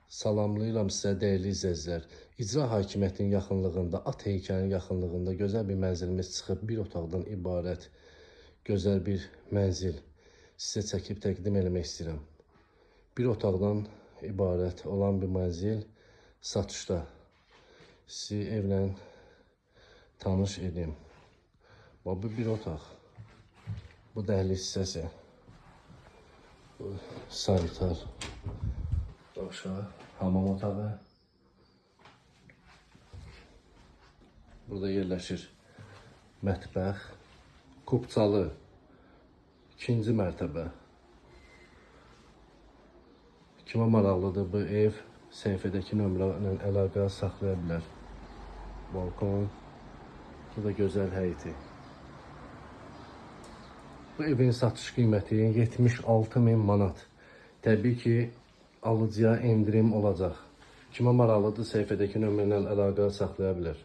Salamlayıram sizə dəyərli izləyicilər. İcra hakimiyyətinin yaxınlığında, at heykəlinin yaxınlığında gözəl bir mənzilimiz çıxıb. Bir otaqdan ibarət gözəl bir mənzil sizə çəkib təqdim eləmək istəyirəm. Bir otaqdan ibarət olan bir mənzil satışda. Sizi evlə tanış edeyim. Bu bir otaq. Bu dəhliz hissəsi. Bu sanitar. Aşağı hamam otağı. Burada yerləşir mətbəx. Kupçalı. 2-ci mərtəbə. Kimə maraqlıdır bu ev, səhifədəki nömrələ əlaqə saxlaya bilər. Balkon. Bu da gözəl həyəti. Bu evin satış qiyməti 76.000 manat. Təbii ki, alıcıya endirim olacaq. Kimə maraqlıdır, səhifədəki nömrələ əlaqə saxlaya bilər.